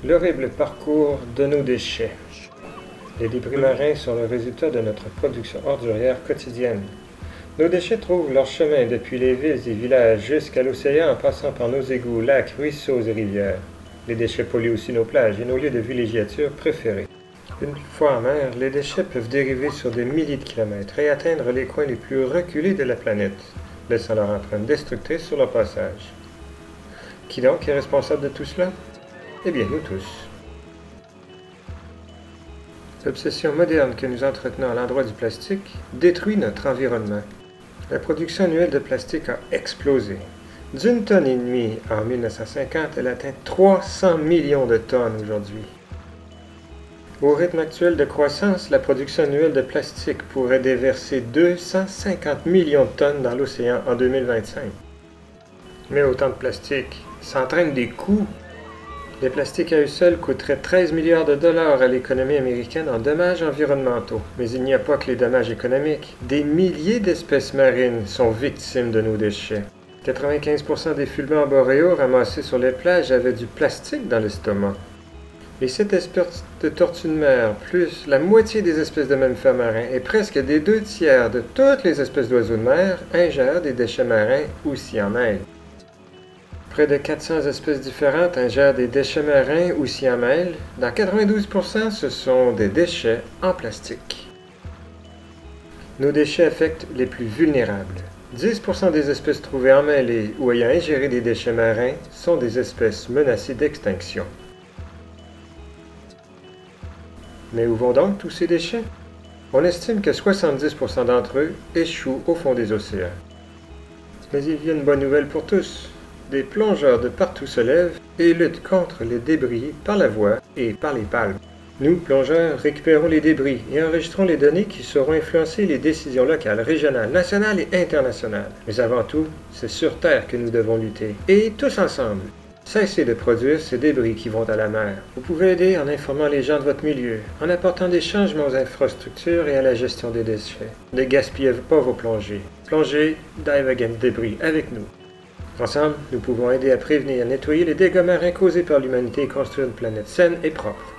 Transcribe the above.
L'horrible parcours de nos déchets. Les débris marins sont le résultat de notre production ordurière quotidienne. Nos déchets trouvent leur chemin depuis les villes et villages jusqu'à l'océan en passant par nos égouts, lacs, ruisseaux et rivières. Les déchets polluent aussi nos plages et nos lieux de villégiature préférés. Une fois en mer, les déchets peuvent dériver sur des milliers de kilomètres et atteindre les coins les plus reculés de la planète, laissant leur empreinte destructrice sur leur passage. Qui donc est responsable de tout cela? Eh bien, nous tous. L'obsession moderne que nous entretenons à l'endroit du plastique détruit notre environnement. La production annuelle de plastique a explosé. D'une tonne et demie en 1950, elle atteint 300 millions de tonnes aujourd'hui. Au rythme actuel de croissance, la production annuelle de plastique pourrait déverser 250 millions de tonnes dans l'océan en 2025. Mais autant de plastique, ça entraîne des coûts. Les plastiques à eux seuls coûteraient 13 milliards de dollars à l'économie américaine en dommages environnementaux. Mais il n'y a pas que les dommages économiques. Des milliers d'espèces marines sont victimes de nos déchets. 95% des fulmars boréaux ramassés sur les plages avaient du plastique dans l'estomac. Les 7 espèces de tortues de mer, plus la moitié des espèces de mammifères marins et presque des 2 tiers de toutes les espèces d'oiseaux de mer ingèrent des déchets marins ou s'y en mêlent. Près de 400 espèces différentes ingèrent des déchets marins ou s'y en mêlent. Dans 92%, ce sont des déchets en plastique. Nos déchets affectent les plus vulnérables. 10% des espèces trouvées emmêlées ou ayant ingéré des déchets marins sont des espèces menacées d'extinction. Mais où vont donc tous ces déchets? On estime que 70% d'entre eux échouent au fond des océans. Mais il y a une bonne nouvelle pour tous. Des plongeurs de partout se lèvent et luttent contre les débris par la voie et par les palmes. Nous, plongeurs, récupérons les débris et enregistrons les données qui sauront influencer les décisions locales, régionales, nationales et internationales. Mais avant tout, c'est sur Terre que nous devons lutter. Et tous ensemble, cessez de produire ces débris qui vont à la mer. Vous pouvez aider en informant les gens de votre milieu, en apportant des changements aux infrastructures et à la gestion des déchets. Ne gaspillez pas vos plongées. Plongez, dive against débris avec nous. Ensemble, nous pouvons aider à prévenir et nettoyer les dégâts marins causés par l'humanité et construire une planète saine et propre.